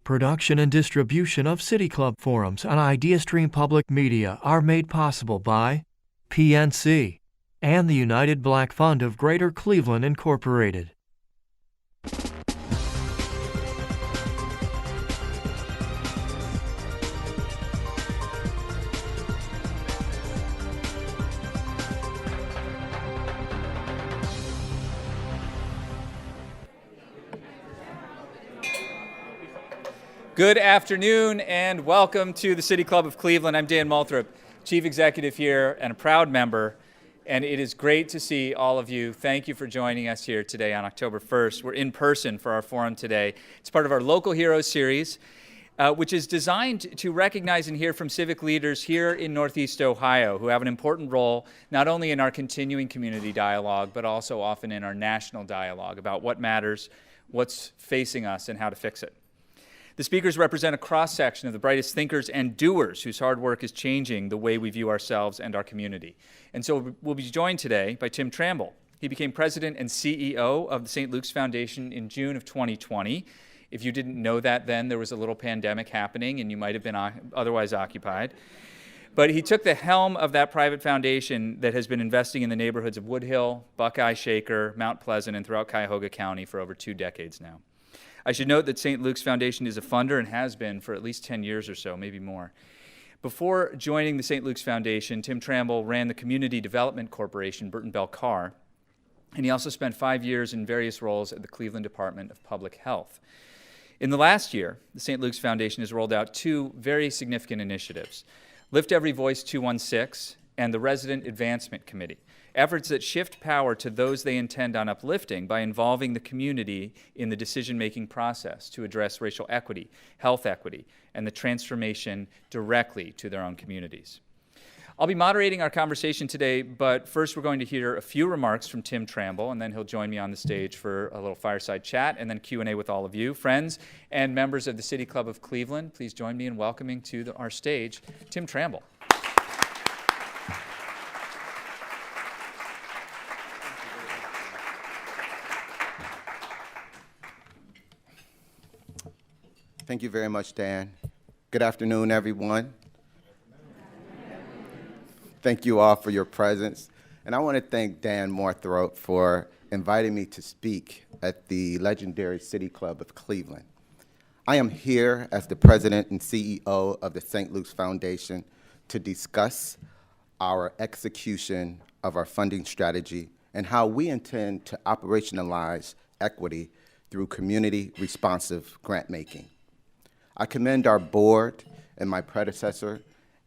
production and distribution of City Club forums on IdeaStream Public Media are made possible by PNC and the United Black Fund of Greater Cleveland, Incorporated. Good afternoon and welcome to the City Club of Cleveland. I'm Dan Moulthrop, Chief Executive here and a proud member, and it is great to see all of you. Thank you for joining us here today on October 1st. We're in person for our forum today. It's part of our Local Heroes series, which is designed to recognize and hear from civic leaders here in Northeast Ohio who have an important role not only in our continuing community dialogue, but also often in our national dialogue about what matters, what's facing us, and how to fix it. The speakers represent a cross-section of the brightest thinkers and doers whose hard work is changing the way we view ourselves and our community. And so we'll be joined today by Tim Tramble. He became president and CEO of the St. Luke's Foundation in June of 2020. If you didn't know that then, there was a little pandemic happening and you might have been otherwise occupied. But he took the helm of that private foundation that has been investing in the neighborhoods of Woodhill, Buckeye-Shaker, Mount Pleasant, and throughout Cuyahoga County for over 2 decades now. I should note that St. Luke's Foundation is a funder and has been for at least 10 years or so, maybe more. Before joining the St. Luke's Foundation, Tim Tramble ran the Community Development Corporation, Burton Bell Carr, and he also spent 5 years in various roles at the Cleveland Department of Public Health. In the last year, the St. Luke's Foundation has rolled out 2 very significant initiatives, Lift Every Voice 216 and the Resident Advancement Committee, efforts that shift power to those they intend on uplifting by involving the community in the decision-making process to address racial equity, health equity, and the transformation directly to their own communities. I'll be moderating our conversation today, but first we're going to hear a few remarks from Tim Tramble, and then he'll join me on the stage for a little fireside chat, and then Q&A with all of you. Friends and members of the City Club of Cleveland, please join me in welcoming to our stage Tim Tramble. Thank you very much, Dan. Good afternoon, everyone. Thank you all for your presence. And I want to thank Dan Moulthrop for inviting me to speak at the legendary City Club of Cleveland. I am here as the president and CEO of the St. Luke's Foundation to discuss our execution of our funding strategy and how we intend to operationalize equity through community-responsive grant-making. I commend our board and my predecessor,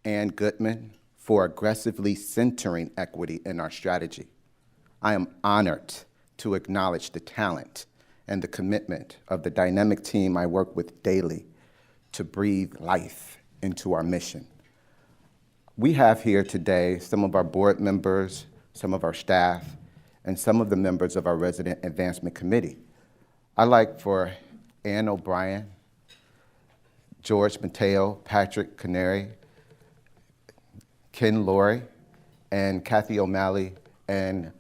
Ann Goodman, for aggressively centering equity in our strategy. I am honored to acknowledge the talent and the commitment of the dynamic team I work with daily to breathe life into our mission. We have here today some of our board members, some of our staff, and some of the members of our Resident Advancement Committee. I'd like for Ann O'Brien, George Mateo, Patrick Canary, Ken Laurie, and Kathy O'Malley, and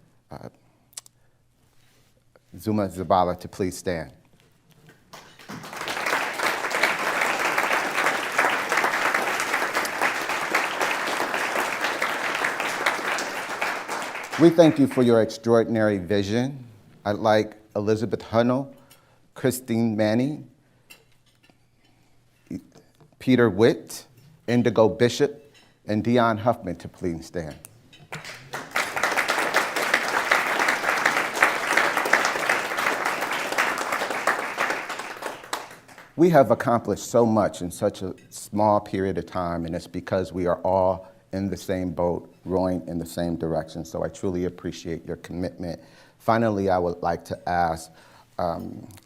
Zuma Zabala to please stand. We thank you for your extraordinary vision. I'd like Elizabeth Hunnell, Christine Manning, Peter Witt, Indigo Bishop, and Dion Huffman to please stand. We have accomplished so much in such a small period of time, and it's because we are all in the same boat, rowing in the same direction. So I truly appreciate your commitment. Finally, I would like to ask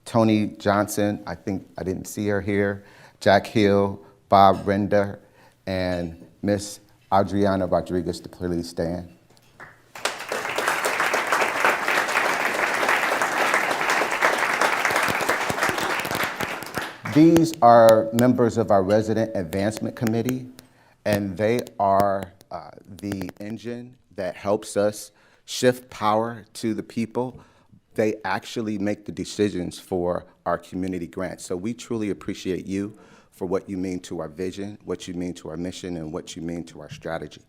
Tony Johnson, I think I didn't see her here, Jack Hill, Bob Render, and Miss Adriana Rodriguez to please stand. These are members of our Resident Advancement Committee, and they are the engine that helps us shift power to the people they actually make the decisions for our community grants. So we truly appreciate you for what you mean to our vision, what you mean to our mission, and what you mean to our strategy.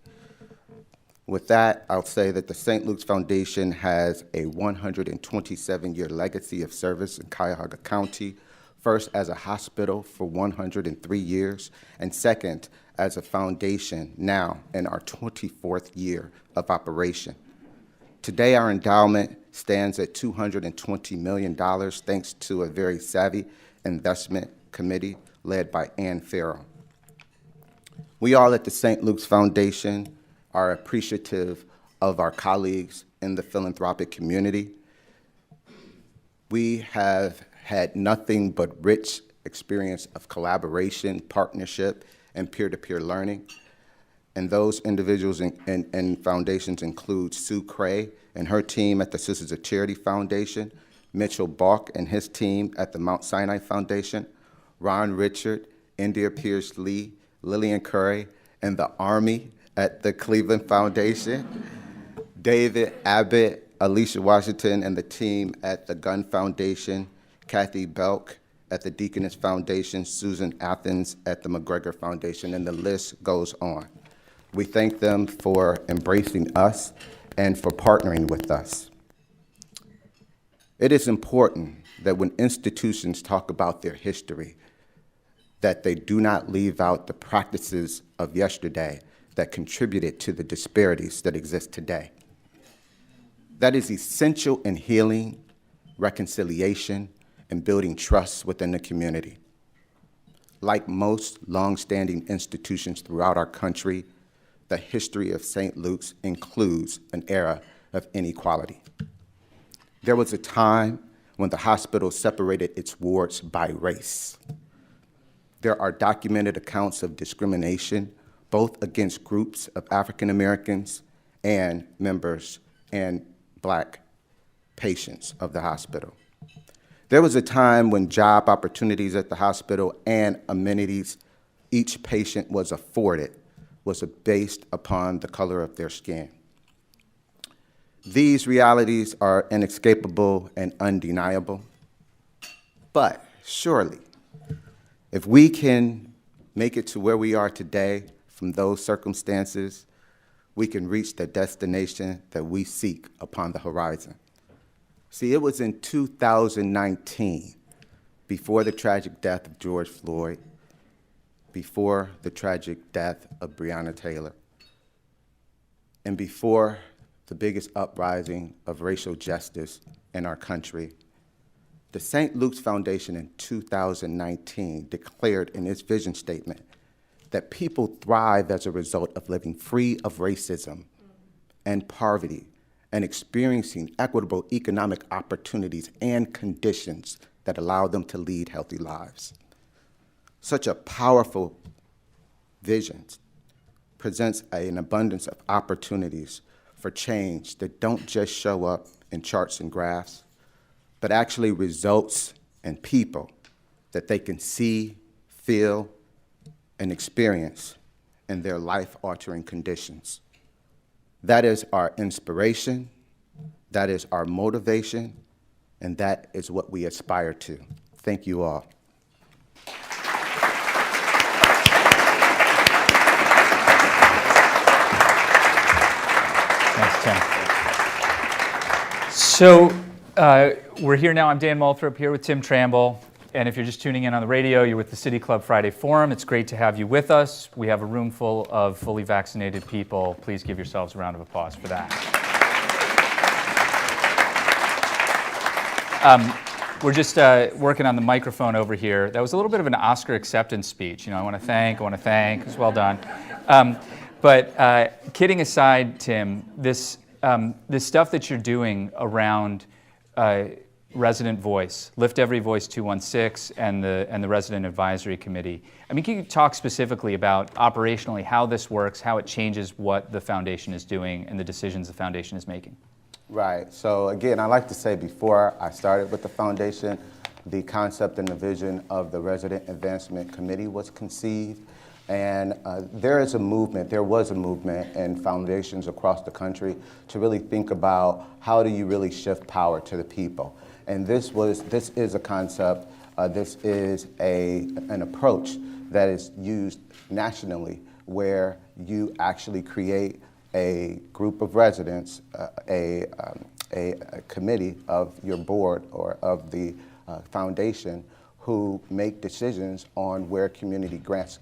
With that, I'll say that the St. Luke's Foundation has a 127-year legacy of service in Cuyahoga County, first as a hospital for 103 years, and second as a foundation now in our 24th year of operation. Today, our endowment stands at $220 million thanks to a very savvy investment committee led by Ann Farrell. We all at the St. Luke's Foundation are appreciative of our colleagues in the philanthropic community. We have had nothing but rich experience of collaboration, partnership, and peer-to-peer learning. And those individuals and foundations include Sue Cray and her team at the Sisters of Charity Foundation, Mitchell Balk and his team at the Mount Sinai Foundation, Ron Richard, India Pierce Lee, Lillian Curry, and the Army at the Cleveland Foundation, David Abbott, Alicia Washington, and the team at the Gunn Foundation, Kathy Belk at the Deaconess Foundation, Susan Athens at the McGregor Foundation, and the list goes on. We thank them for embracing us and for partnering with us. It is important that when institutions talk about their history, that they do not leave out the practices of yesterday that contributed to the disparities that exist today. That is essential in healing, reconciliation, and building trust within the community. Like most longstanding institutions throughout our country, the history of St. Luke's includes an era of inequality. There was a time when the hospital separated its wards by race. There are documented accounts of discrimination, both against groups of African Americans and members and Black patients of the hospital. There was a time when job opportunities at the hospital and amenities each patient was afforded was based upon the color of their skin. These realities are inescapable and undeniable, but surely, if we can make it to where we are today from those circumstances, we can reach the destination that we seek upon the horizon. See, it was in 2019, before the tragic death of George Floyd, before the tragic death of Breonna Taylor, and before the biggest uprising of racial justice in our country, the St. Luke's Foundation in 2019 declared in its vision statement that people thrive as a result of living free of racism and poverty and experiencing equitable economic opportunities and conditions that allow them to lead healthy lives. Such a powerful vision presents an abundance of opportunities for change that don't just show up in charts and graphs, but actually results in people that they can see, feel, and experience in their life-altering conditions. That is our inspiration, that is our motivation, and that is what we aspire to. Thank you all. Thanks, Tim. So we're here now. I'm Dan Moulthrop here with Tim Tramble. And if you're just tuning in on the radio, you're with the City Club Friday Forum. It's great to have you with us. We have a room full of fully vaccinated people. Please give yourselves a round of applause for that. We're just working on the microphone over here. That was a little bit of an Oscar acceptance speech. You know, I want to thank. It was well done. But kidding aside, Tim, this stuff that you're doing around resident voice, Lift Every Voice 216, and the Resident Advisory Committee. I mean, can you talk specifically about operationally how this works, how it changes what the foundation is doing and the decisions the foundation is making? Right. So again, I like to say before I started with the foundation, the concept and the vision of the Resident Advancement Committee was conceived. And there was a movement in foundations across the country to really think about how do you really shift power to the people. And this is a concept, this is an approach that is used nationally, where you actually create a group of residents, a committee of your board or of the foundation, who make decisions on where community grants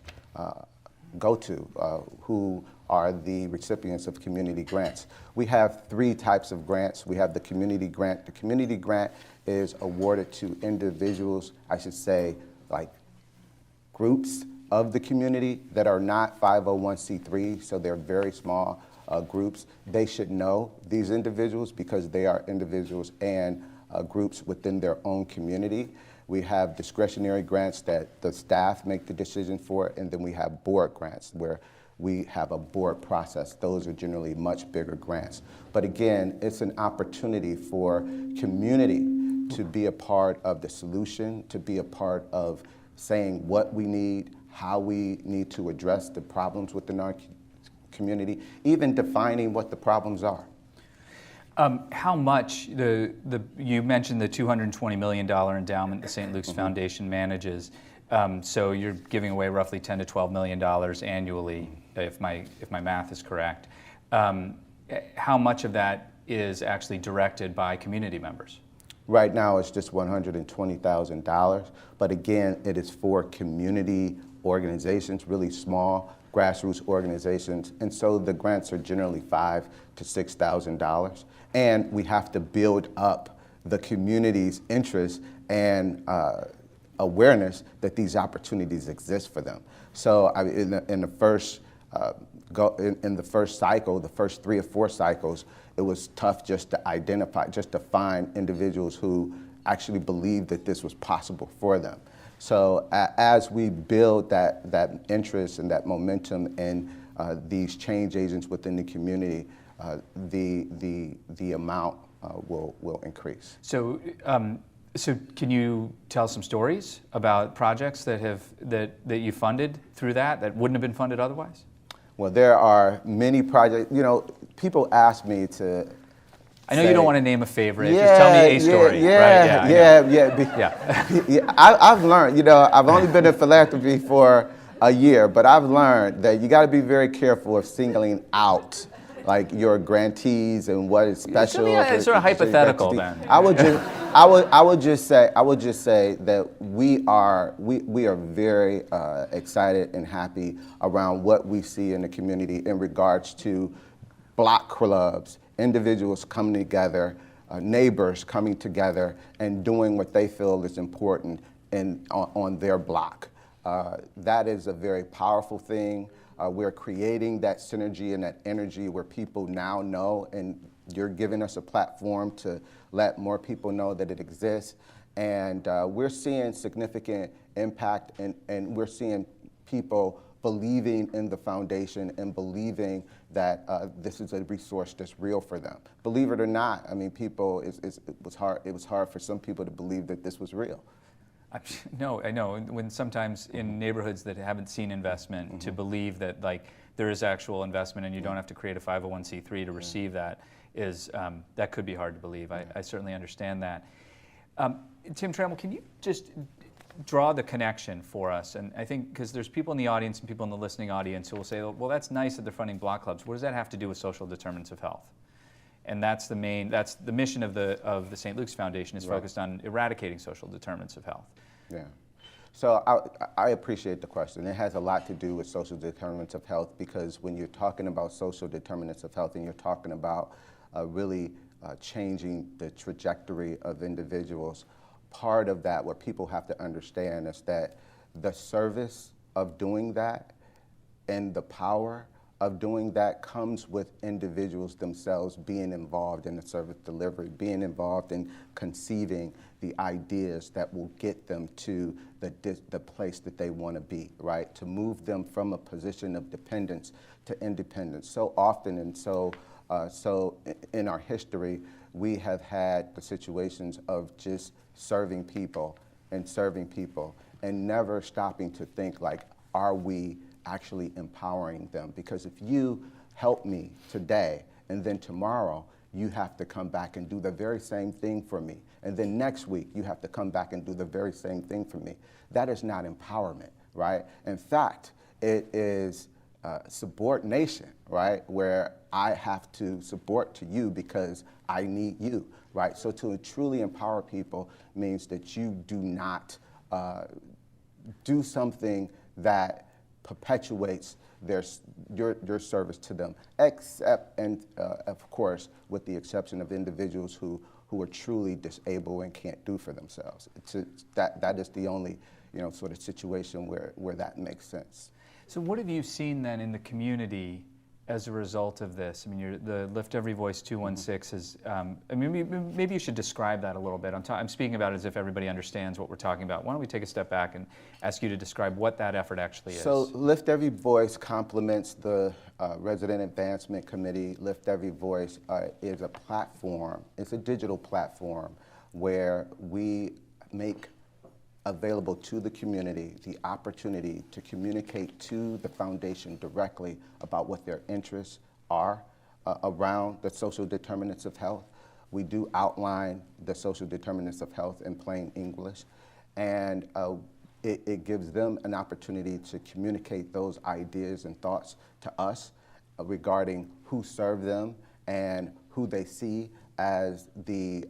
go to, who are the recipients of community grants. We have 3 types of grants. We have the community grant. The community grant is awarded to individuals, I should say, like groups of the community that are not 501c3, so they're very small groups. They should know these individuals because they are individuals and groups within their own community. We have discretionary grants that the staff make the decision for, and then we have board grants where we have a board process. Those are generally much bigger grants. But again, it's an opportunity for community to be a part of the solution, to be a part of saying what we need, how we need to address the problems within our community, even defining what the problems are. How much, you mentioned the $220 million endowment the St. Luke's Foundation manages, so you're giving away roughly $10 to $12 million annually, if my math is correct. How much of that is actually directed by community members? Right now it's just $120,000, but again, it is for community organizations, really small grassroots organizations, and so the grants are generally $5,000 to $6,000. And we have to build up the community's interest and awareness that these opportunities exist for them. So in the first cycle, the first 3 or 4 cycles, it was tough just to identify, just to find individuals who actually believed that this was possible for them. So as we build that interest and that momentum in these change agents within the community, the amount will increase. So, so can you tell some stories about projects that you funded through that wouldn't have been funded otherwise? Well, there are many projects. You know, people ask me to. I know you don't want to name a favorite. Just tell me a story. Yeah. I've learned. You know, I've only been in philanthropy for a year, but I've learned that you got to be very careful of singling out like your grantees and what is special. It's sort of hypothetical then. I would just say that we are very excited and happy around what we see in the community in regards to block clubs, individuals coming together, neighbors coming together and doing what they feel is important on their block. That is a very powerful thing. We're creating that synergy and that energy where people now know, and you're giving us a platform to let more people know that it exists. And we're seeing significant impact, and we're seeing people believing in the foundation and believing that this is a resource that's real for them. Believe it or not, I mean, it was hard for some people to believe that this was real. No, I know. When sometimes in neighborhoods that haven't seen investment, to believe that like there is actual investment and you don't have to create a 501c3 to receive that is that could be hard to believe. I certainly understand that. Tim Tramble, can you just draw the connection for us? And I think because there's people in the audience and people in the listening audience who will say, well, that's nice that they're funding block clubs. What does that have to do with social determinants of health? And that's the mission of the St. Luke's Foundation is focused on eradicating social determinants of health. Yeah. So I appreciate the question. It has a lot to do with social determinants of health, because when you're talking about social determinants of health and you're talking about really changing the trajectory of individuals, part of that, what people have to understand is that the service of doing that and the power of doing that comes with individuals themselves being involved in the service delivery, being involved in conceiving the ideas that will get them to the place that they want to be, right? To move them from a position of dependence to independence. So often and so in our history, we have had the situations of just serving people and never stopping to think like, are we actually empowering them? Because if you help me today and then tomorrow you have to come back and do the very same thing for me, and then next week you have to come back and do the very same thing for me, that is not empowerment, right? In fact, it is subordination, right? Where I have to support to you because I need you, right? So to truly empower people means that you do not do something that perpetuates your service to them, except, and of course, with the exception of individuals who are truly disabled and can't do for themselves. That is the only, sort of situation where that makes sense. So what have you seen then in the community as a result of this? I mean, the Lift Every Voice 216 is, maybe you should describe that a little bit. I'm speaking about it as if everybody understands what we're talking about. Why don't we take a step back and ask you to describe what that effort actually is? So Lift Every Voice complements the Resident Advancement Committee. Lift Every Voice is a platform, it's a digital platform where we make available to the community the opportunity to communicate to the foundation directly about what their interests are around the social determinants of health. We do outline the social determinants of health in plain English, and it gives them an opportunity to communicate those ideas and thoughts to us regarding who serve them and who they see as the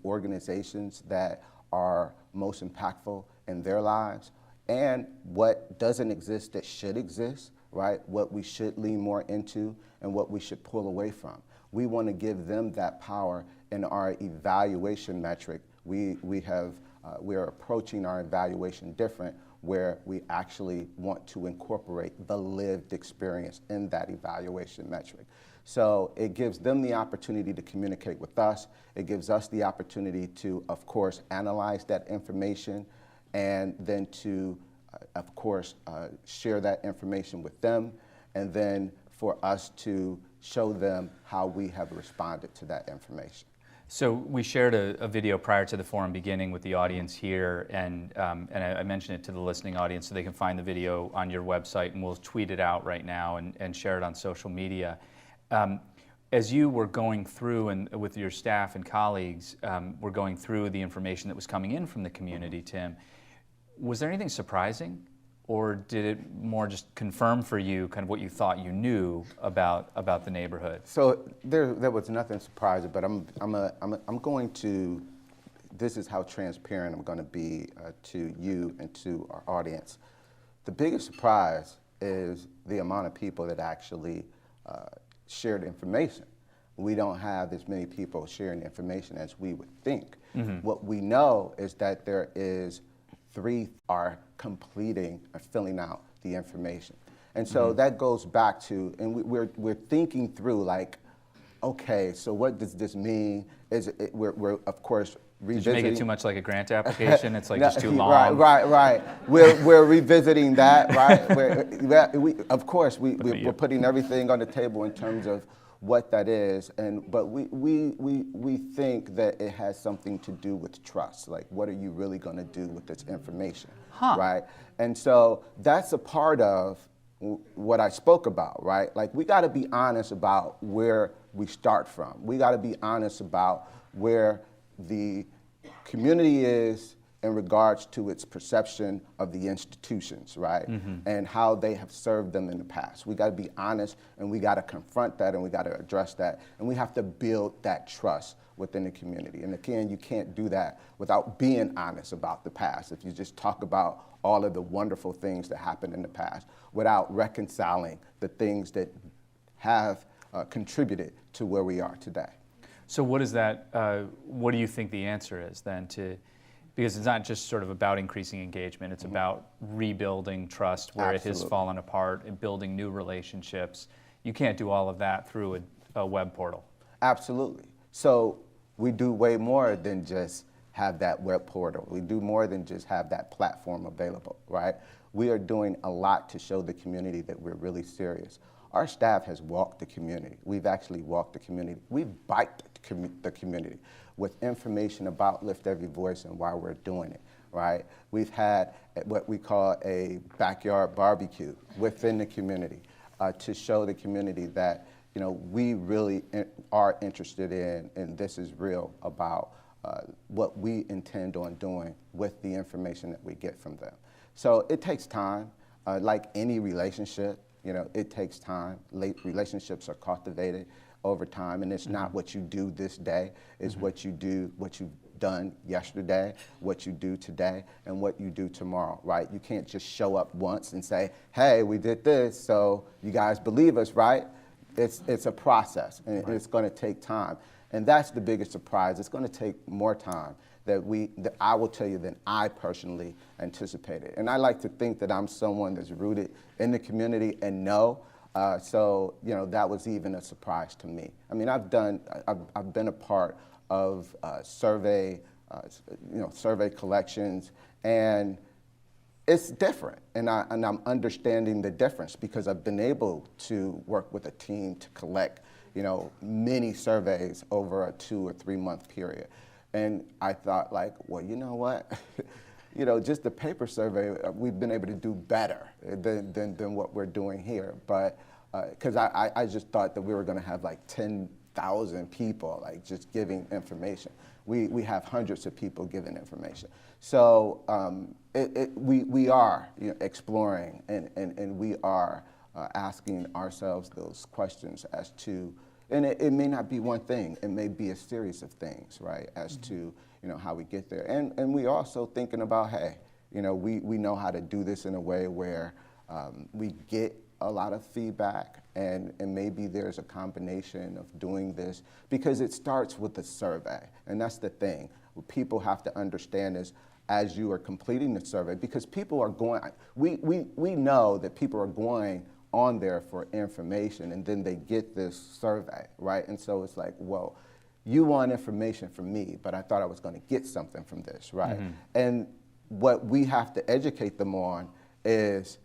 organizations that are most impactful in their lives, and what doesn't exist that should exist, right? What we should lean more into and what we should pull away from. We want to give them that power in our evaluation metric. We are approaching our evaluation different, where we actually want to incorporate the lived experience in that evaluation metric. So it gives them the opportunity to communicate with us. It gives us the opportunity to, of course, analyze that information, and then to, of course, share that information with them, and then for us to show them how we have responded to that information. So we shared a video prior to the forum beginning with the audience here, and I mentioned it to the listening audience so they can find the video on your website, and we'll tweet it out right now and share it on social media. As you were going through, and with your staff and colleagues, were going through the information that was coming in from the community, Tim, was there anything surprising? Or did it more just confirm for you kind of what you thought you knew about the neighborhood? So there was nothing surprising, but I'm going to, this is how transparent I'm going to be to you and to our audience. The biggest surprise is the amount of people that actually shared information. We don't have as many people sharing information as we would think. Mm-hmm. What we know is that there is 3 are completing or filling out the information. And so mm-hmm. that goes back to, and we're thinking through, like, okay, so what does this mean? We're of course revisiting. Did you make it too much like a grant application? It's like just too long. Right. We're revisiting that, right? Of course, we're putting everything on the table in terms of what that is, but we think that it has something to do with trust. Like, what are you really going to do with this information, right? And so that's a part of what I spoke about, right? Like, we got to be honest about where we start from. We got to be honest about where the community is in regards to its perception of the institutions, right? Mm-hmm. And how they have served them in the past. We got to be honest, and we got to confront that, and we got to address that, and we have to build that trust within the community. And again, you can't do that without being honest about the past. If you just talk about all of the wonderful things that happened in the past without reconciling the things that have contributed to where we are today. So what is that, what do you think the answer is then to, because it's not just sort of about increasing engagement, it's mm-hmm. about rebuilding trust where Absolutely. It has fallen apart and building new relationships. You can't do all of that through a web portal. Absolutely. So we do way more than just have that web portal. We do more than just have that platform available, right? We are doing a lot to show the community that we're really serious. Our staff has walked the community. We've actually walked the community. We've biked the community with information about Lift Every Voice and why we're doing it. right? We've had what we call a backyard barbecue within the community to show the community that, we really are interested in, and this is real about what we intend on doing with the information that we get from them. So it takes time. Like any relationship, it takes time. Relationships are cultivated over time, and it's not what you do this day, it's what you do, what you've done yesterday, what you do today, and what you do tomorrow, right? You can't just show up once and say, hey, we did this, so you guys believe us, right? It's a process, and it's going to take time. And that's the biggest surprise. It's going to take more time that I will tell you than I personally anticipated. And I like to think that I'm someone that's rooted in the community and so that was even a surprise to me. I mean, I've been a part of survey collections, and it's different, and I'm understanding the difference because I've been able to work with a team to collect, many surveys over a 2 or 3 month period. And I thought, like, well, you know what? Just the paper survey, we've been able to do better than what we're doing here. But because I just thought that we were going to have like 10,000 people like just giving information. We have hundreds of people giving information. So we are exploring and we are asking ourselves those questions as to, and it may not be one thing, it may be a series of things, right, as to how we get there. And we also thinking about, hey, we know how to do this in a way where we get a lot of feedback, and maybe there's a combination of doing this, because it starts with a survey. And that's the thing. What people have to understand is, as you are completing the survey, because people are going, we know that people are going on there for information, and then they get this survey, right? And so it's like, well, you want information from me, but I thought I was going to get something from this, right? Mm-hmm. And what we have to educate them on is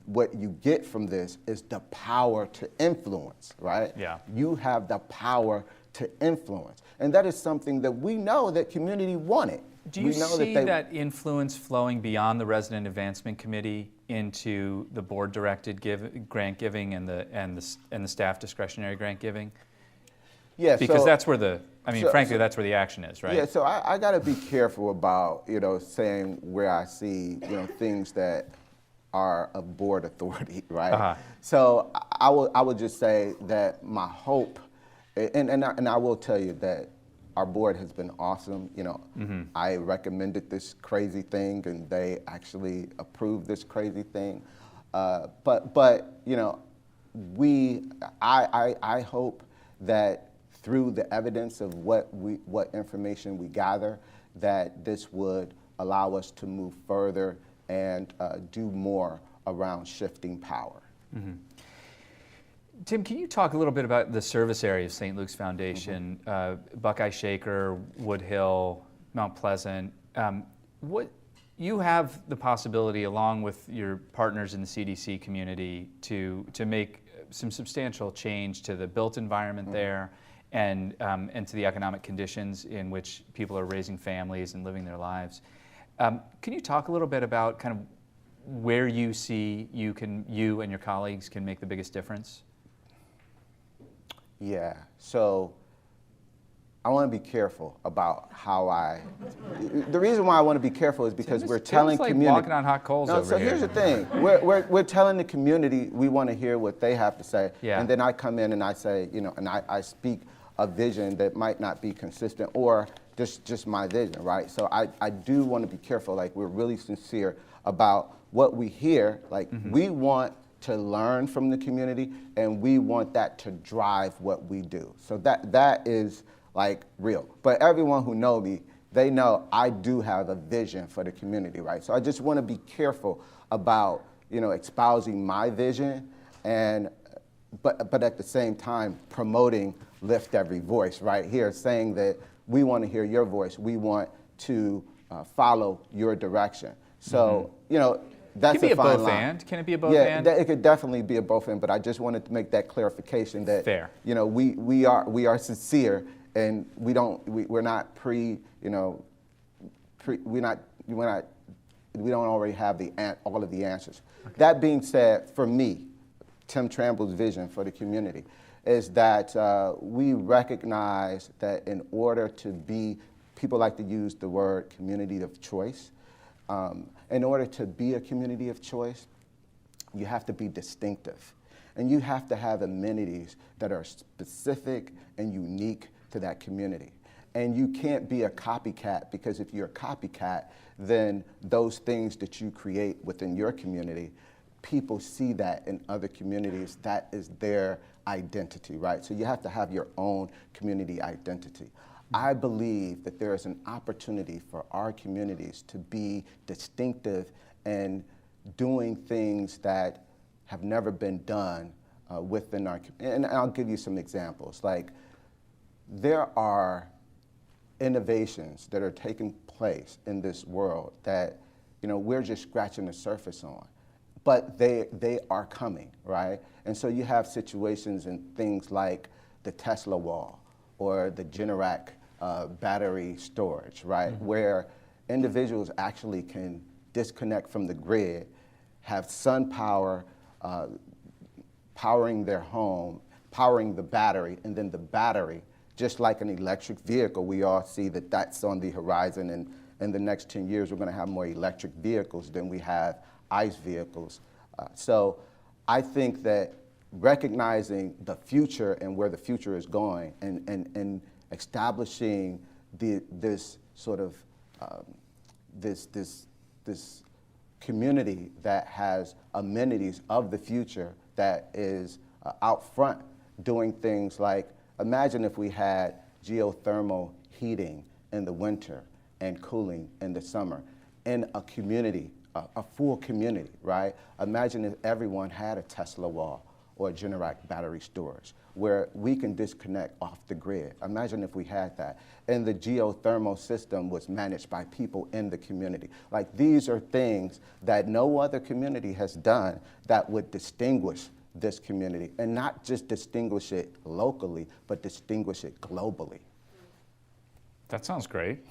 what you get from this is the power to influence, right? Yeah. You have the power to influence. And that is something that we know that community wanted. Do you see that influence flowing beyond the Resident Advancement Committee into the board-directed grant giving and the staff discretionary grant giving? Yeah, because that's where frankly, that's where the action is, right? Yeah, so I got to be careful about, saying where I see, things that are of board authority, right? Uh-huh. So I would just say that my hope, and I will tell you that our board has been awesome. Mm-hmm. I recommended this crazy thing, and they actually approved this crazy thing. But I hope that through the evidence of what information we gather, that this would allow us to move further and do more around shifting power. Mm-hmm. Tim, can you talk a little bit about the service area of St. Luke's Foundation, mm-hmm. Buckeye-Shaker, Woodhill, Mount Pleasant? You have the possibility, along with your partners in the CDC community, to make some substantial change to the built environment mm-hmm. there, and to the economic conditions in which people are raising families and living their lives. Can you talk a little bit about kind of where you see you and your colleagues can make the biggest difference? Yeah, so I want to be careful about how the reason why I want to be careful is because we're telling community. Walking on hot coals over here. So here's the thing, we're telling the community we want to hear what they have to say, yeah. And then I come in and I say, and I speak a vision that might not be consistent or just my vision, right? So I do want to be careful, like we're really sincere about what we hear, like mm-hmm. we want to learn from the community, and we want that to drive what we do. So that is like real. But everyone who knows me, they know I do have a vision for the community, right? So I just want to be careful about, espousing my vision, but at the same time promoting Lift Every Voice right here, saying that we want to hear your voice. We want to follow your direction. So, mm-hmm. That's Can it be a fine both line. And? Can it be a both and? Yeah, it could definitely be a both and, but I just wanted to make that clarification that Fair. We are sincere, and we're not we don't already have all of the answers. Okay. That being said, for me, Tim Tramble's vision for the community is that we recognize that in order to be, people like to use the word community of choice. In order to be a community of choice, you have to be distinctive. And you have to have amenities that are specific and unique to that community. And you can't be a copycat, because if you're a copycat, then those things that you create within your community, people see that in other communities. That is their identity, right? So you have to have your own community identity. I believe that there is an opportunity for our communities to be distinctive and doing things that have never been done within our, and I'll give you some examples. Like, there are innovations that are taking place in this world that, we're just scratching the surface on, but they are coming, right? And so you have situations and things like the Tesla wall or the Generac battery storage, right? Mm-hmm. Where individuals actually can disconnect from the grid, have sun power powering their home, powering the battery, and then the battery, just like an electric vehicle, we all see that that's on the horizon, and in the next 10 years we're going to have more electric vehicles than we have ICE vehicles. So I think that recognizing the future and where the future is going, and establishing this sort of this community that has amenities of the future, that is out front doing things like, imagine if we had geothermal heating in the winter and cooling in the summer in a community, a full community, right? Imagine if everyone had a Tesla wall or a Generac battery storage where we can disconnect off the grid. Imagine if we had that. And the geothermal system was managed by people in the community. Like, these are things that no other community has done that would distinguish this community, and not just distinguish it locally, but distinguish it globally. That sounds great.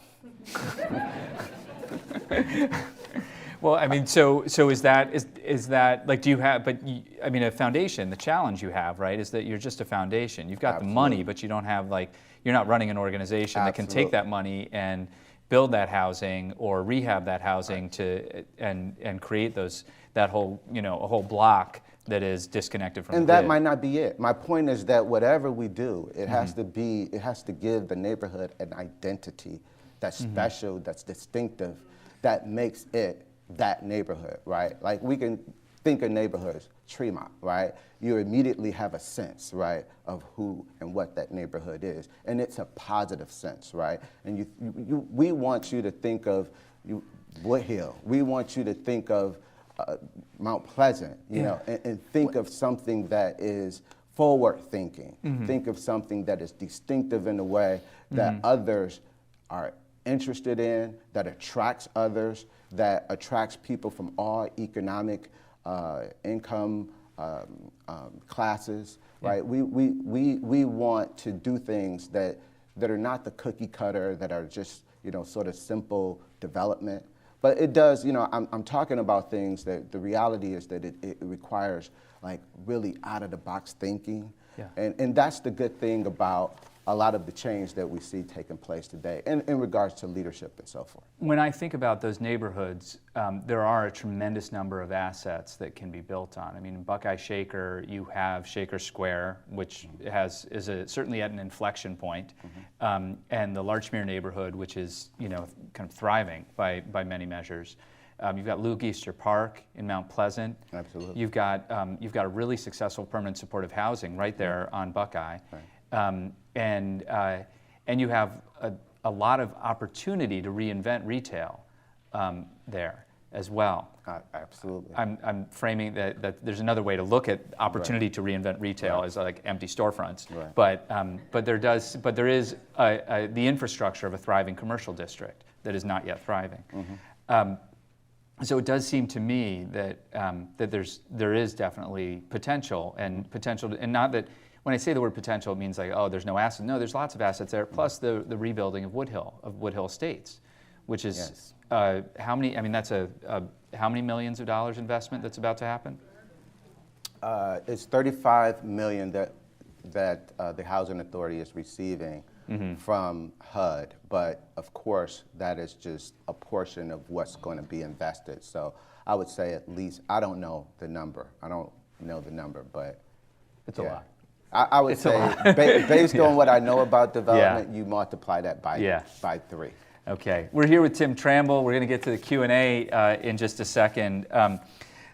Well, I mean, so is that like, do you have, I mean, a foundation, the challenge you have, right, is that you're just a foundation. You've got Absolutely. The money, but you don't have, like, you're not running an organization Absolutely. That can take that money and build that housing or rehab that housing right. to and create that whole, a whole block that is disconnected from the grid. And that might not be it. My point is that whatever we do, it has to give the neighborhood an identity that's special, that's distinctive, that makes it that neighborhood, right? Like, we can think of neighborhoods, Tremont, right? You immediately have a sense, right, of who and what that neighborhood is. And it's a positive sense, right? And we want you to think of Woodhill. We want you to think of Mount Pleasant, you know, and think of something that is forward thinking. Think of something that is distinctive in a way that others are interested in, that attracts others, that attracts people from all economic income classes, right? We want to do things that are not the cookie cutter, that are just, sort of simple development. But it does, I'm talking about things that the reality is that it requires, like, really out of the box thinking. Yeah. And that's the good thing about a lot of the change that we see taking place today in regards to leadership and so forth. When I think about those neighborhoods, there are a tremendous number of assets that can be built on. I mean, in Buckeye-Shaker, you have Shaker Square, which is certainly at an inflection point, and the Larchmere neighborhood, which is kind of thriving by many measures. You've got Luke Easter Park in Mount Pleasant. Absolutely. You've got a really successful permanent supportive housing right there on Buckeye. Right. And you have a lot of opportunity to reinvent retail there as well. Absolutely. I'm framing that there's another way to look at opportunity to reinvent retail as like empty storefronts. Right. But there is the infrastructure of a thriving commercial district that is not yet thriving. So it does seem to me that there is definitely potential, and not that. When I say the word potential, it means like, oh, there's no assets. No, there's lots of assets there, plus the rebuilding of Woodhill Estates, which is how many, I mean, that's how many millions of dollars investment that's about to happen? It's $35 million that the Housing Authority is receiving from HUD, but of course that is just a portion of what's going to be invested. So I would say at least, I don't know the number, but It's a lot. I would say based on what I know about development, you multiply that by 3. Okay, we're here with Tim Tramble. We're going to get to the Q&A in just a second.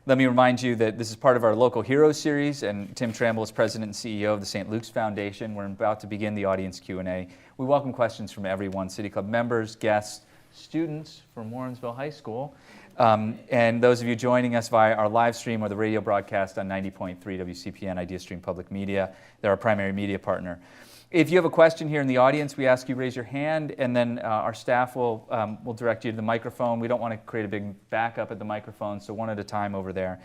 Let me remind you that this is part of our Local Heroes series, and Tim Tramble is President and CEO of the St. Luke's Foundation. We're about to begin the audience Q&A. We welcome questions from everyone, City Club members, guests, students from Warrensville High School, and those of you joining us via our live stream or the radio broadcast on 90.3 WCPN Idea Stream Public Media. They're our primary media partner. If you have a question here in the audience, we ask you raise your hand, and then our staff will direct you to the microphone. We don't want to create a big backup at the microphone, so one at a time over there.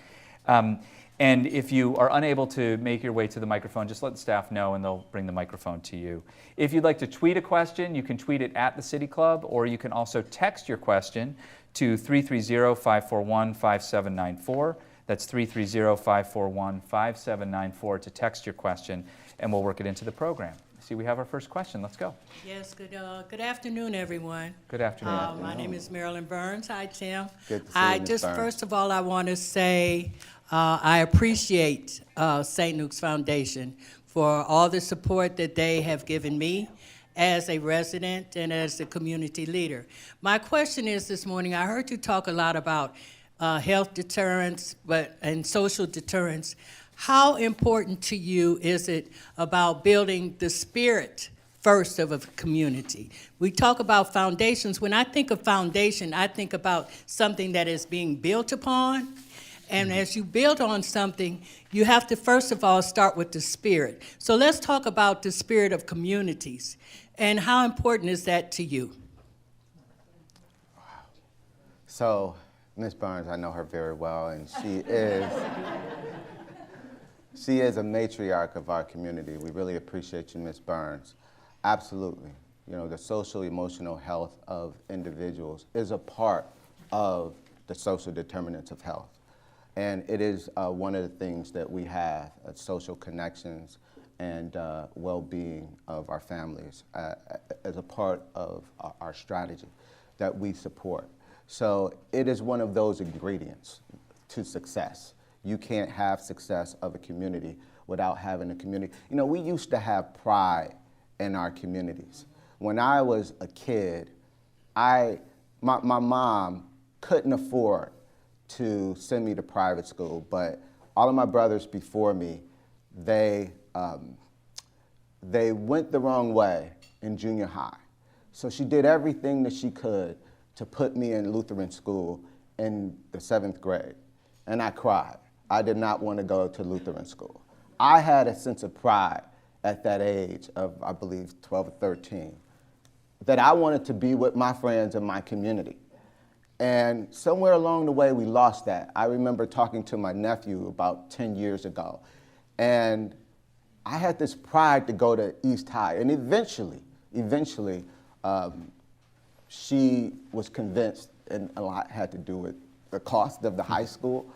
And if you are unable to make your way to the microphone, just let the staff know, and they'll bring the microphone to you. If you'd like to tweet a question, you can tweet it at the City Club, or you can also text your question to 330-541-5794. That's 330-541-5794 to text your question, and we'll work it into the program. See, we have our first question. Let's go. Yes, good afternoon, everyone. Good afternoon. My name is Marilyn Burns. Hi, Tim. Good to see you, Ms. Burns. First of all, I want to say I appreciate St. Luke's Foundation for all the support that they have given me as a resident and as a community leader. My question is this morning, I heard you talk a lot about health deterrence and social deterrence. How important to you is it about building the spirit first of a community? We talk about foundations. When I think of foundation, I think about something that is being built upon. And as you build on something, you have to first of all start with the spirit. So let's talk about the spirit of communities. And how important is that to you? So, Ms. Burns, I know her very well, and she is a matriarch of our community. We really appreciate you, Ms. Burns. Absolutely. You know, the social, emotional health of individuals is a part of the social determinants of health. And it is one of the things that we have, social connections and well-being of our families as a part of our strategy that we support. So it is one of those ingredients to success. You can't have success of a community without having a community. You know, we used to have pride in our communities. When I was a kid, my mom couldn't afford to send me to private school, but all of my brothers before me, they went the wrong way in junior high. So she did everything that she could to put me in Lutheran school in the 7th grade, and I cried. I did not want to go to Lutheran school. I had a sense of pride at that age of, I believe, 12 or 13, that I wanted to be with my friends in my community. And somewhere along the way, we lost that. I remember talking to my nephew about 10 years ago, and I had this pride to go to East High. And eventually, she was convinced, and a lot had to do with the cost of the high school,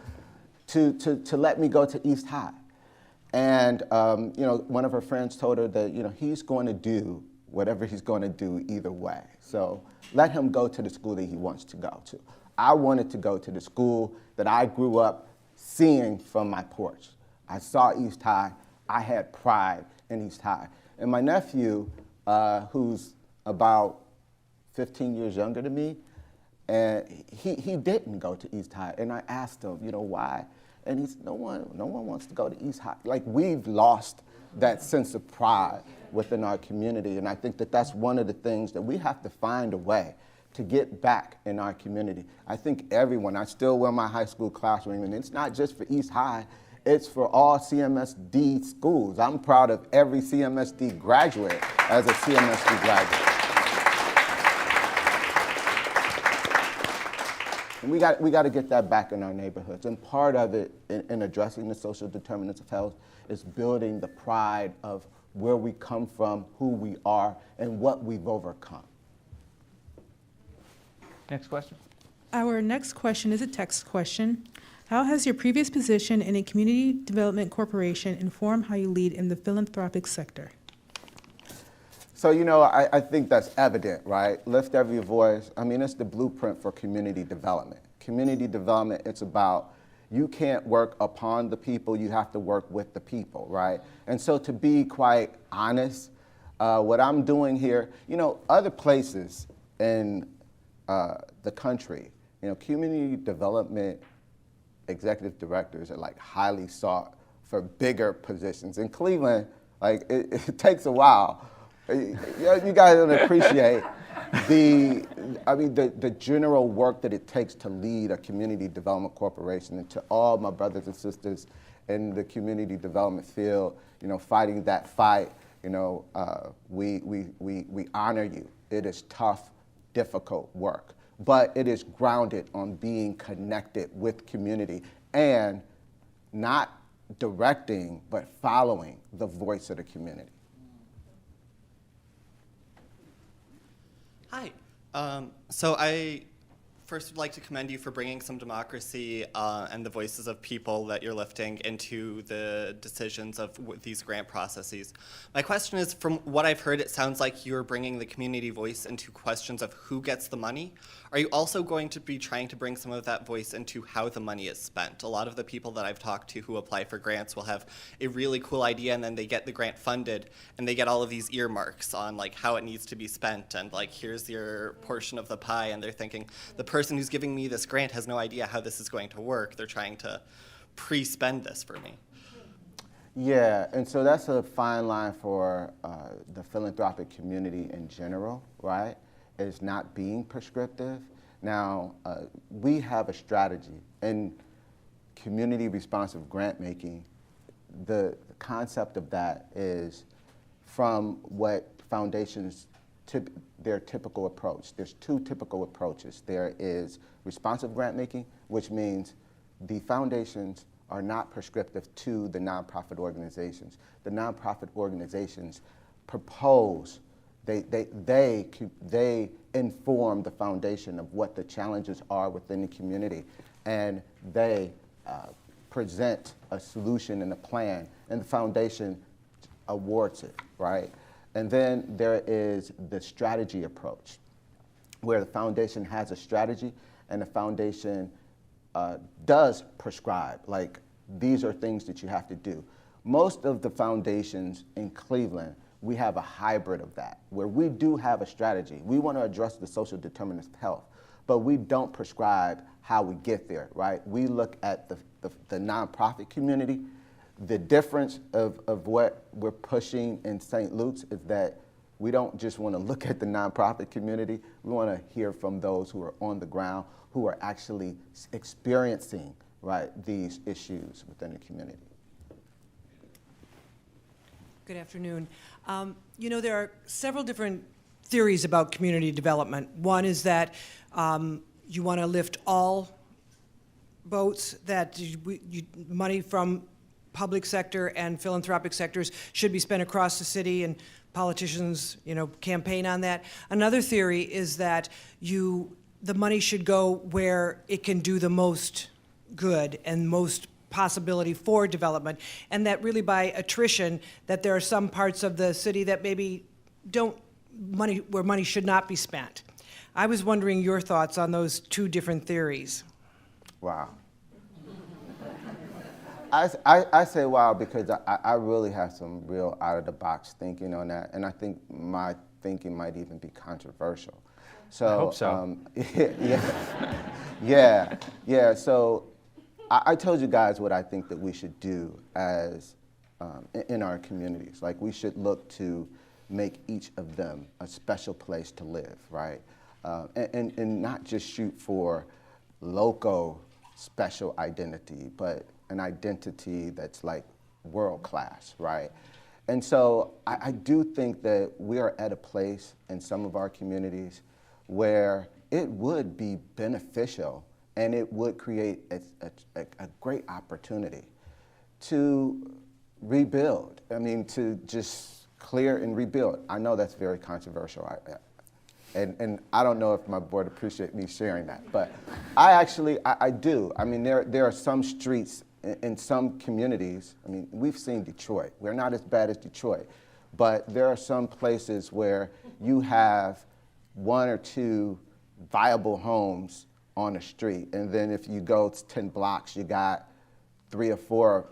to let me go to East High. And you know, one of her friends told her that, you know, he's going to do whatever he's going to do either way. So let him go to the school that he wants to go to. I wanted to go to the school that I grew up seeing from my porch. I saw East High. I had pride in East High. And my nephew, who's about 15 years younger than me, and he didn't go to East High. And I asked him, you know, why? And he said, no one wants to go to East High. Like, we've lost that sense of pride within our community. And I think that that's one of the things that we have to find a way to get back in our community. I think everyone, I still wear my high school class ring, and it's not just for East High, it's for all CMSD schools. I'm proud of every CMSD graduate as a CMSD graduate. And we got to get that back in our neighborhoods. And part of it in addressing the social determinants of health is building the pride of where we come from, who we are, and what we've overcome. Next question. Our next question is a text question. How has your previous position in a community development corporation informed how you lead in the philanthropic sector? So, I think that's evident, right? Lift every voice. I mean, it's the blueprint for community development. Community development, it's about you can't work upon the people, you have to work with the people, right? And so to be quite honest, what I'm doing here, other places in the country, community development executive directors are like highly sought for bigger positions. In Cleveland, it takes a while. You guys don't appreciate the general work that it takes to lead a community development corporation. And to all my brothers and sisters in the community development field, fighting that fight, we honor you. It is tough, difficult work, but it is grounded on being connected with community and not directing, but following the voice of the community. Hi. So I first would like to commend you for bringing some democracy and the voices of people that you're lifting into the decisions of these grant processes. My question is, from what I've heard, it sounds like you're bringing the community voice into questions of who gets the money. Are you also going to be trying to bring some of that voice into how the money is spent? A lot of the people that I've talked to who apply for grants will have a really cool idea, and then they get the grant funded, and they get all of these earmarks on how it needs to be spent, and here's your portion of the pie, and they're thinking, the person who's giving me this grant has no idea how this is going to work. They're trying to pre-spend this for me. Yeah, and so that's a fine line for the philanthropic community in general, right? Is not being prescriptive. Now, we have a strategy in community responsive grant making. The concept of that is from what foundations, their typical approach. There's two typical approaches. There is responsive grant making, which means the foundations are not prescriptive to the nonprofit organizations. The nonprofit organizations propose, they inform the foundation of what the challenges are within the community, and they present a solution and a plan, and the foundation awards it, right? And then there is the strategy approach, where the foundation has a strategy and the foundation does prescribe, these are things that you have to do. Most of the foundations in Cleveland, we have a hybrid of that, where we do have a strategy. We want to address the social determinants of health, but we don't prescribe how we get there, right? We look at the nonprofit community. The difference of what we're pushing in St. Luke's is that we don't just want to look at the nonprofit community. We want to hear from those who are on the ground, who are actually experiencing, right, these issues within the community. Good afternoon. There are several different theories about community development. One is that you want to lift all boats, that money from public sector and philanthropic sectors should be spent across the city, and politicians, campaign on that. Another theory is that the money should go where it can do the most good and most possibility for development, and that really by attrition, that there are some parts of the city that maybe where money should not be spent. I was wondering your thoughts on those two different theories. Wow. I say wow because I really have some real out-of-the-box thinking on that, and I think my thinking might even be controversial. So, I hope so. Yeah. So I told you guys what I think that we should do as in our communities. We should look to make each of them a special place to live, right? And not just shoot for local special identity, but an identity that's world class, right? And so I do think that we are at a place in some of our communities where it would be beneficial and it would create a great opportunity to rebuild. I mean, to just clear and rebuild. I know that's very controversial. And I don't know if my board appreciates me sharing that, but I do. I mean, there are some streets in some communities. I mean, we've seen Detroit. We're not as bad as Detroit, but there are some places where you have one or two viable homes on a street, and then if you go 10 blocks, you got 3 or 4,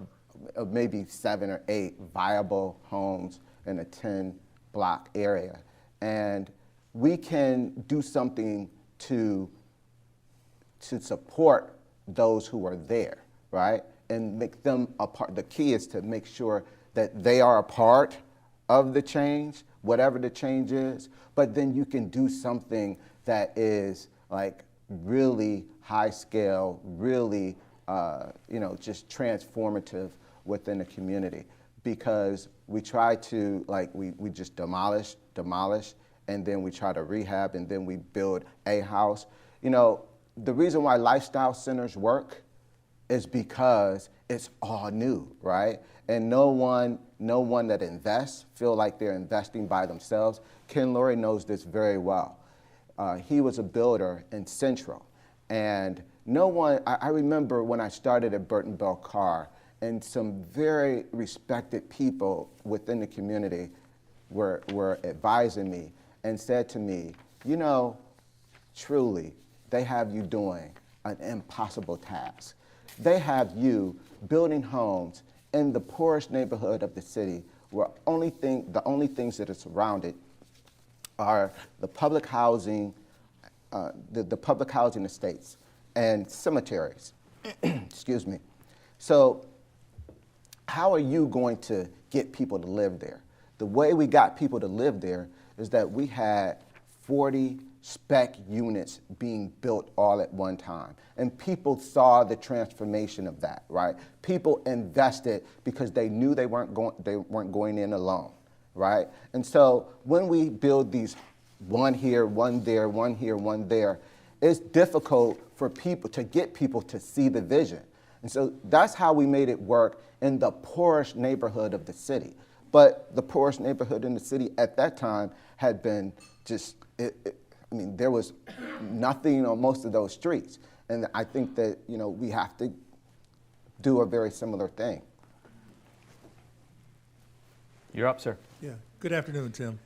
maybe 7 or 8 viable homes in a 10-block area. And we can do something to support those who are there, right? And make them a part. The key is to make sure that they are a part of the change, whatever the change is, but then you can do something that is like really high scale, really just transformative within the community. Because we try to, we just demolish, and then we try to rehab, and then we build a house. You know, the reason why lifestyle centers work is because it's all new, right? And no one that invests feel like they're investing by themselves. Ken Lurie knows this very well. He was a builder in Central, and I remember when I started at Burton Bell Carr, and some very respected people within the community were advising me and said to me, you know, truly, they have you doing an impossible task. They have you building homes in the poorest neighborhood of the city, where the only things that are surrounded are the public housing, the public housing estates and cemeteries. Excuse me. So how are you going to get people to live there? The way we got people to live there is that we had 40 spec units being built all at one time. And people saw the transformation of that, right? People invested because they knew they weren't going in alone, right? And so when we build these one here, one there, one here, one there, it's difficult for people to get people to see the vision. And so that's how we made it work in the poorest neighborhood of the city. But the poorest neighborhood in the city at that time had been just, there was nothing on most of those streets. And I think that, we have to do a very similar thing. You're up, sir. Yeah. Good afternoon, Tim.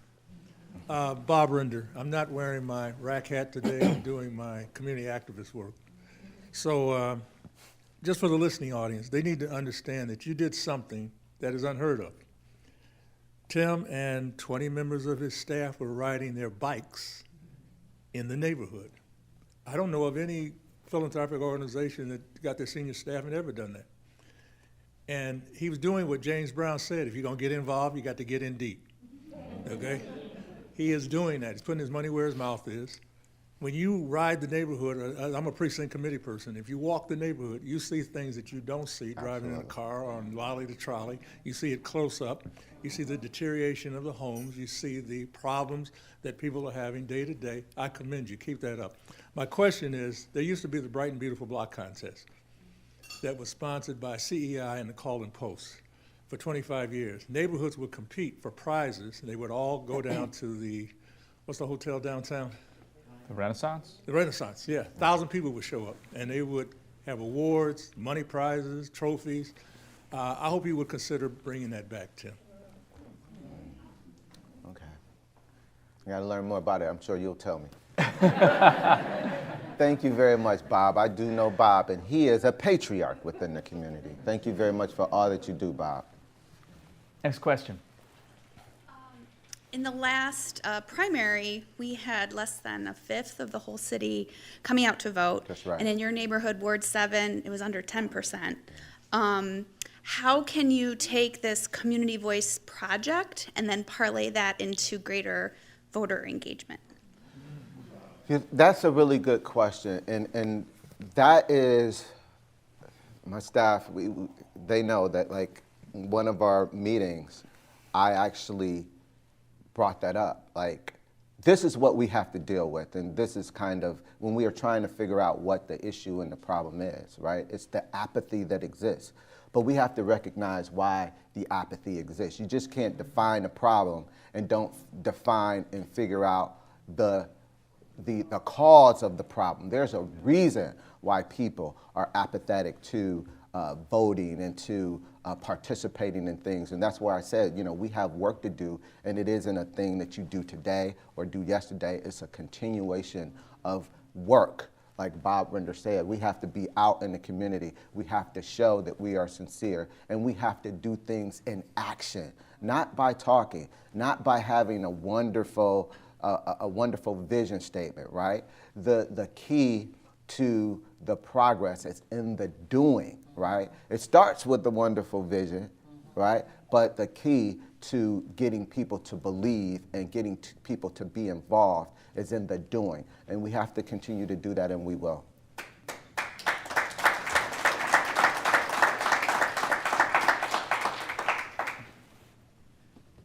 Bob Render. I'm not wearing my rack hat today. I'm doing my community activist work. So just for the listening audience, they need to understand that you did something that is unheard of. Tim and 20 members of his staff were riding their bikes in the neighborhood. I don't know of any philanthropic organization that got their senior staff and ever done that. And he was doing what James Brown said, if you're gonna get involved, you got to get in deep, okay? He is doing that. He's putting his money where his mouth is. When you ride the neighborhood, I'm a precinct committee person, if you walk the neighborhood, you see things that you don't see driving in a car or on lolly to trolley. You see it close up. You see the deterioration of the homes. You see the problems that people are having day to day. I commend you. Keep that up. My question is, there used to be the Bright and Beautiful Block Contest that was sponsored by CEI and the Call-in Post for 25 years. Neighborhoods would compete for prizes, and they would all go down to what's the hotel downtown? The Renaissance? The Renaissance, yeah. 1,000 people would show up, and they would have awards, money prizes, trophies. I hope you would consider bringing that back, Tim. Okay. I got to learn more about it. I'm sure you'll tell me. Thank you very much, Bob. I do know Bob, and he is a patriarch within the community. Thank you very much for all that you do, Bob. Next question. In the last primary, we had less than a fifth of the whole city coming out to vote. That's right. And in your neighborhood, Ward 7, it was under 10%. How can you take this community voice project and then parlay that into greater voter engagement? Yeah, that's a really good question, and that is, my staff, they know that, like, one of our meetings, I actually brought that up. Like, this is what we have to deal with, and this is kind of when we are trying to figure out what the issue and the problem is, right? It's the apathy that exists. But we have to recognize why the apathy exists. You just can't define a problem and don't define and figure out the the cause of the problem. There's a reason why people are apathetic to voting and to participating in things. And that's why I said, we have work to do, and it isn't a thing that you do today or do yesterday. It's a continuation of work. Like Bob Rinder said, we have to be out in the community. We have to show that we are sincere, and we have to do things in action, not by talking, not by having a wonderful vision statement, right? The key to the progress is in the doing, right? It starts with the wonderful vision, right? But the key to getting people to believe and getting people to be involved is in the doing. And we have to continue to do that, and we will.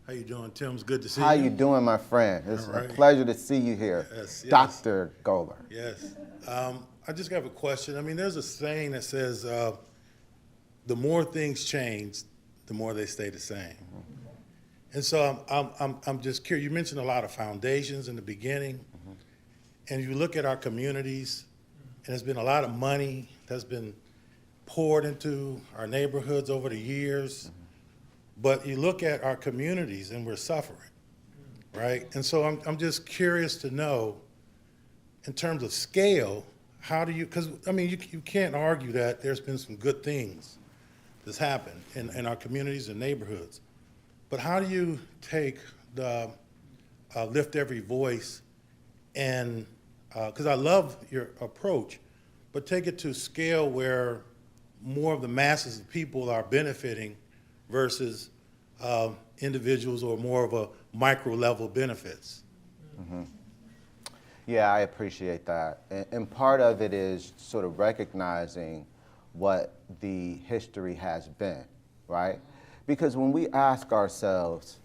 How you doing, Tim? It's good to see How you. you doing, my friend? It's All right. a pleasure to see you here. Yes, yes. Dr. Goler. Yes. I just have a question. I mean, there's a saying that says, the more things change, the more they stay the same. And so I'm just curious. You mentioned a lot of foundations in the beginning, and you look at our communities, and there's been a lot of money that's been poured into our neighborhoods over the years, but you look at our communities and we're suffering, right? And so I'm just curious to know, in terms of scale, how do you, because I mean, you can't argue that there's been some good things that's happened in our communities and neighborhoods. But how do you take the lift every voice and, because I love your approach, but take it to a scale where more of the masses of people are benefiting versus individuals or more of a micro level benefits? Mm-hmm. Yeah, I appreciate that. And part of it is sort of recognizing what the history has been, right? Because when we ask ourselves,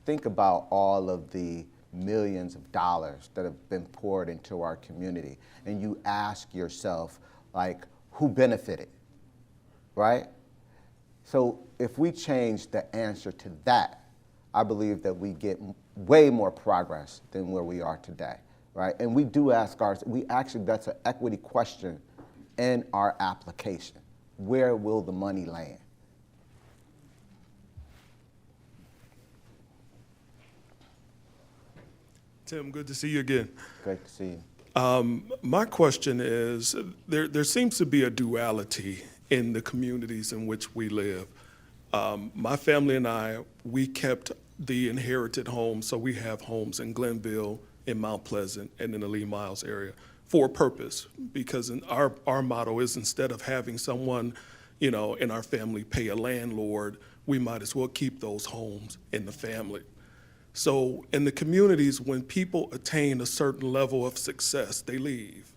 think about all of the millions of dollars that have been poured into our community, and you ask yourself, like, who benefited, right? So if we change the answer to that, I believe that we get way more progress than where we are today, right? And we do ask ourselves, that's an equity question in our application. Where will the money land? Tim, good to see you again. Great to see you. My question is, there seems to be a duality in the communities in which we live. My family and I, we kept the inherited homes, so we have homes in Glenville, in Mount Pleasant, and in the Lee Miles area for a purpose, because our motto is, instead of having someone, in our family pay a landlord, we might as well keep those homes in the family. So in the communities, when people attain a certain level of success, they leave.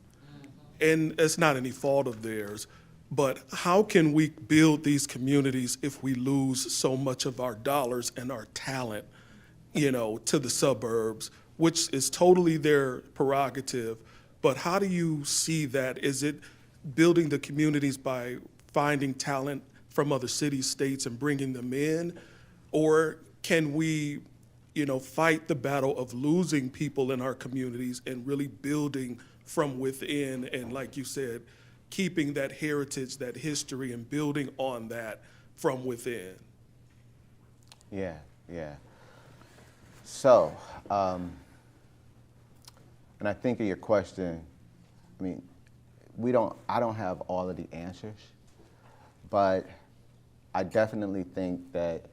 And it's not any fault of theirs, but how can we build these communities if we lose so much of our dollars and our talent, to the suburbs, which is totally their prerogative? But how do you see that? Is it building the communities by finding talent from other cities, states, and bringing them in? Or can we fight the battle of losing people in our communities and really building from within, and like you said, keeping that heritage, that history, and building on that from within? Yeah. So, and I think of your question, I mean, I don't have all of the answers, but I definitely think that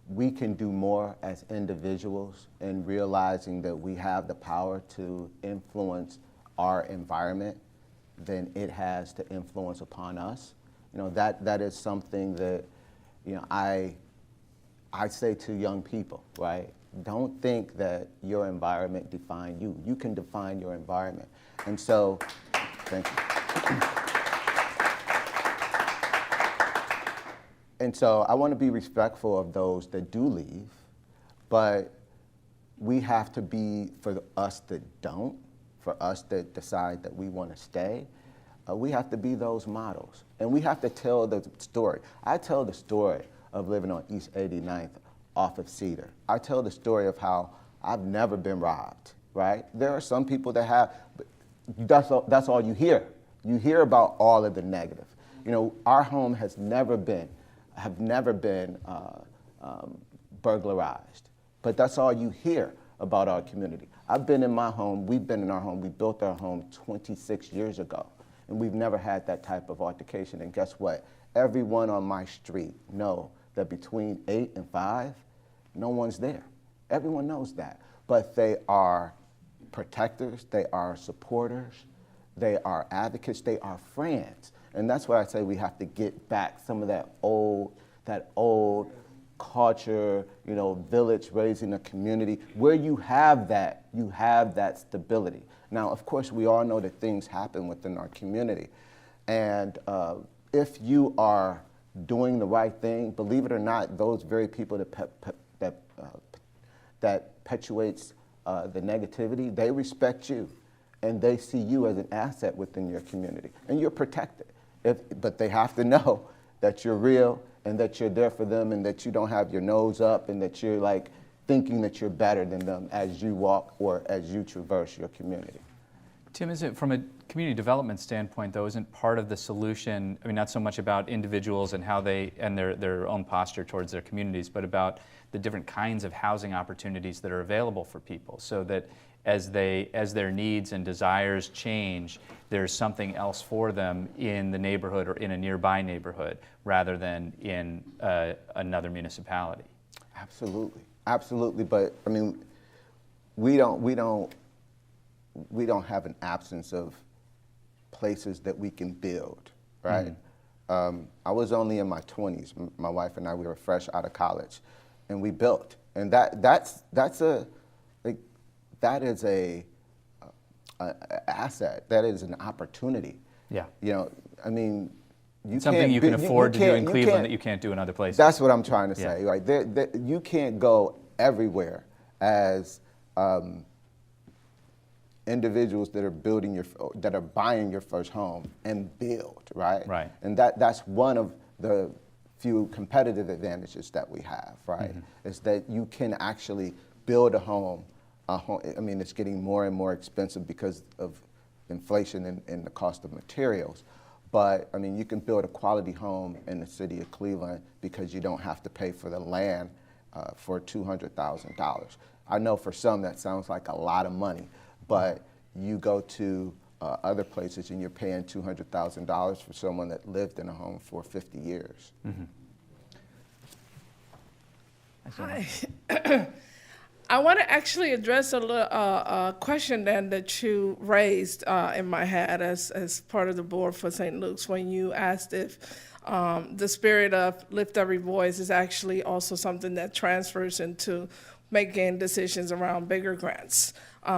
we can do more as individuals in realizing that we have the power to influence our environment than it has to influence upon us. That is something that, I say to young people, right? Don't think that your environment defines you. You can define your environment. And so, thank you. And so I want to be respectful of those that do leave, but we have to be, for us that don't, for us that decide that we want to stay, we have to be those models. And we have to tell the story. I tell the story of living on East 89th off of Cedar. I tell the story of how I've never been robbed right? There are some people that have, but that's all you hear. You hear about all of the negative. You know, our home have never been burglarized, but that's all you hear about our community. I've been in my home, we've been in our home, we built our home 26 years ago, and we've never had that type of altercation. And guess what? Everyone on my street know that between 8 and 5, no one's there. Everyone knows that. But they are protectors, they are supporters, they are advocates, they are friends. And that's why I say we have to get back some of that old culture, you know, village raising a community, where you have that stability. Now, of course, we all know that things happen within our community. And if you are doing the right thing, believe it or not, those very people that perpetuates the negativity, they respect you, and they see you as an asset within your community, and you're protected. But they have to know that you're real, and that you're there for them, and that you don't have your nose up, and that you're like thinking that you're better than them as you walk or as you traverse your community. Tim, is it from a community development standpoint, though, isn't part of the solution, I mean, not so much about individuals and how they, and their own posture towards their communities, but about the different kinds of housing opportunities that are available for people, so that as their needs and desires change, there's something else for them in the neighborhood or in a nearby neighborhood rather than in another municipality. Absolutely, absolutely. But I mean, we don't have an absence of places that we can build, right? Mm-hmm. I was only in my 20s. My wife and I, we were fresh out of college, and we built. And that is a asset. That is an opportunity. Yeah. You know, I mean, something you can afford to do in Cleveland that you can't do in other places. That's what I'm trying to say. Right? You can't go everywhere as individuals that are buying your first home and build, right? Right. And that's one of the few competitive advantages that we have, right? Mm-hmm. Is that you can actually build a home. I mean, it's getting more and more expensive because of inflation and the cost of materials. But, I mean, you can build a quality home in the city of Cleveland because you don't have to pay for the land for $200,000. I know for some that sounds like a lot of money, but you go to other places and you're paying $200,000 for someone that lived in a home for 50 years. Mm-hmm. Hi. I want to actually address a question then that you raised in my head as part of the board for St. Luke's, when you asked if the spirit of lift every voice is actually also something that transfers into making decisions around bigger grants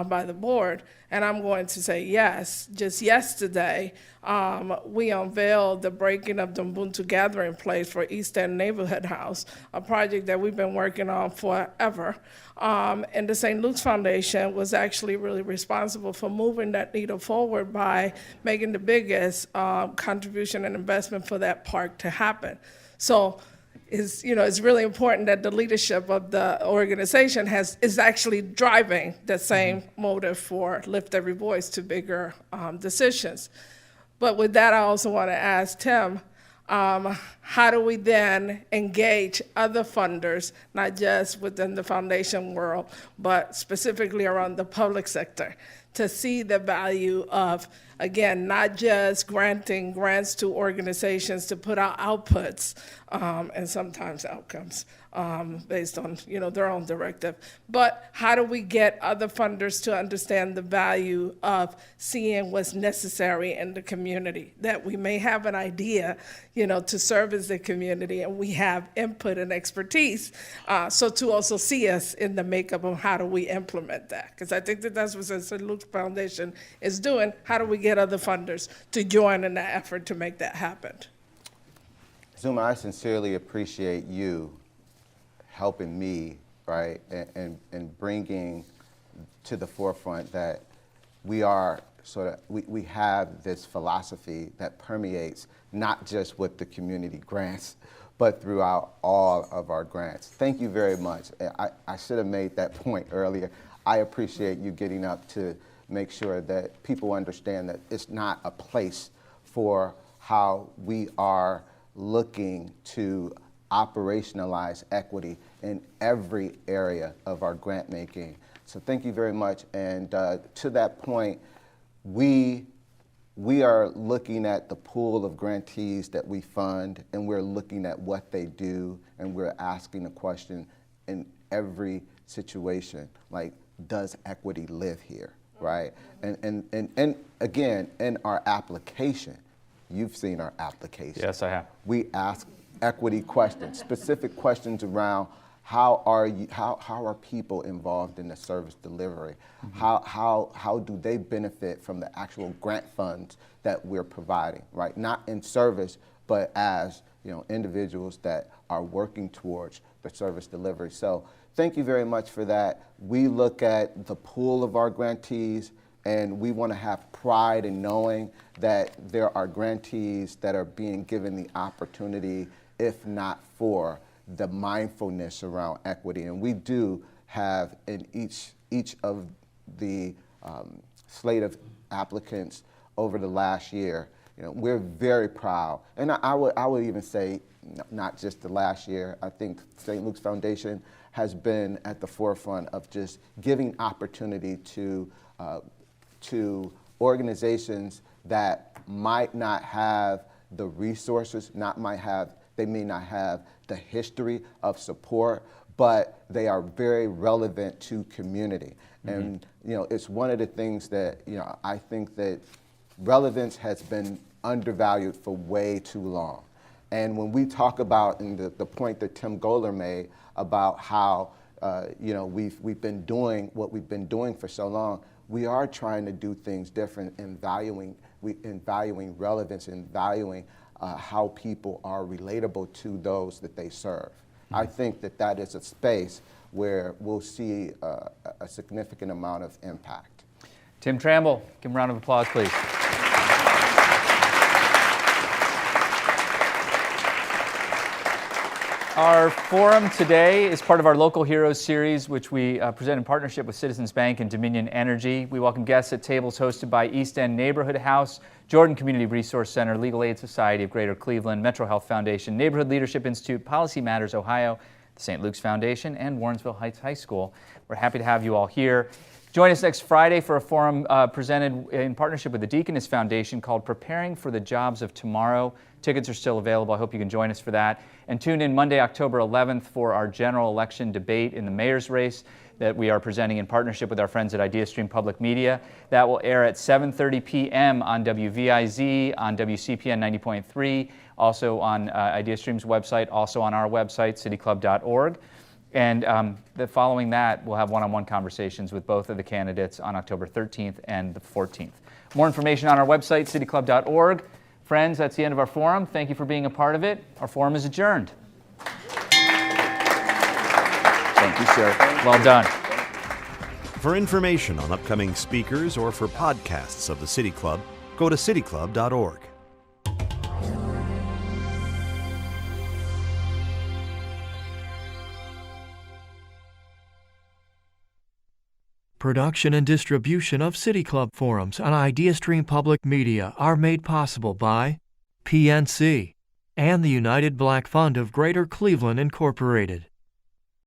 by the board. And I'm going to say yes. Just yesterday, we unveiled the breaking of the Ubuntu Gathering Place for East End Neighborhood House, a project that we've been working on forever. And the St. Luke's Foundation was actually really responsible for moving that needle forward by making the biggest contribution and investment for that park to happen. So it's really important that the leadership of the organization is actually driving the same motive for lift every voice to bigger decisions. But with that, I also want to ask Tim, how do we then engage other funders, not just within the foundation world, but specifically around the public sector, to see the value of, again, not just granting grants to organizations to put out outputs and sometimes outcomes based on their own directive, but how do we get other funders to understand the value of seeing what's necessary in the community, that we may have an idea to service the community and we have input and expertise, so to also see us in the makeup of how do we implement that, because I think that's what the St. Luke's Foundation is doing. How do we get other funders to join in that effort to make that happen? Zuma, I sincerely appreciate you helping me, right, and bringing to the forefront that we are we have this philosophy that permeates not just with the community grants, but throughout all of our grants. Thank you very much. I should have made that point earlier. I appreciate you getting up to make sure that people understand that it's not a place for how we are looking to operationalize equity in every area of our grant making. So thank you very much. And to that point, we are looking at the pool of grantees that we fund, and we're looking at what they do, and we're asking a question in every situation, like, does equity live here, right? And again, in our application, you've seen our application. Yes, I have. We ask equity questions, specific questions around how are people involved in the service delivery? How do they benefit from the actual grant funds that we're providing, right? Not in service, but as individuals that are working towards the service delivery. So thank you very much for that. We look at the pool of our grantees, and we want to have pride in knowing that there are grantees that are being given the opportunity, if not for the mindfulness around equity. And we do have in each of the slate of applicants over the last year, we're very proud. And I would even say not just the last year. I think St. Luke's Foundation has been at the forefront of just giving opportunity to organizations that might not have the resources, they may not have the history of support, but they are very relevant to community. And it's one of the things that I think that relevance has been undervalued for way too long. And when we talk about, and the point that Tim Goller made about how we've been doing what we've been doing for so long, we are trying to do things different in valuing relevance and valuing how people are relatable to those that they serve. I think that is a space where we'll see a significant amount of impact. Tim Tramble, give him a round of applause, please. Our forum today is part of our Local Heroes series, which we present in partnership with Citizens Bank and Dominion Energy. We welcome guests at tables hosted by East End Neighborhood House, Jordan Community Resource Center, Legal Aid Society of Greater Cleveland, Metro Health Foundation, Neighborhood Leadership Institute, Policy Matters Ohio, the St. Luke's Foundation, and Warrensville Heights High School. We're happy to have you all here. Join us next Friday for a forum presented in partnership with the Deaconess Foundation called Preparing for the Jobs of Tomorrow. Tickets are still available. I hope you can join us for that. And tune in Monday, October 11th for our general election debate in the mayor's race that we are presenting in partnership with our friends at IdeaStream Public Media. That will air at 7:30 p.m. on WVIZ, on WCPN 90.3, also on IdeaStream's website, also on our website, cityclub.org. And following that, we'll have one-on-one conversations with both of the candidates on October 13th and the 14th. More information on our website, cityclub.org. Friends, that's the end of our forum. Thank you for being a part of it. Our forum is adjourned. Thank you, sir. Well done. For information on upcoming speakers or for podcasts of the City Club, go to cityclub.org. Production and distribution of City Club forums on IdeaStream Public Media are made possible by PNC and the United Black Fund of Greater Cleveland, Incorporated.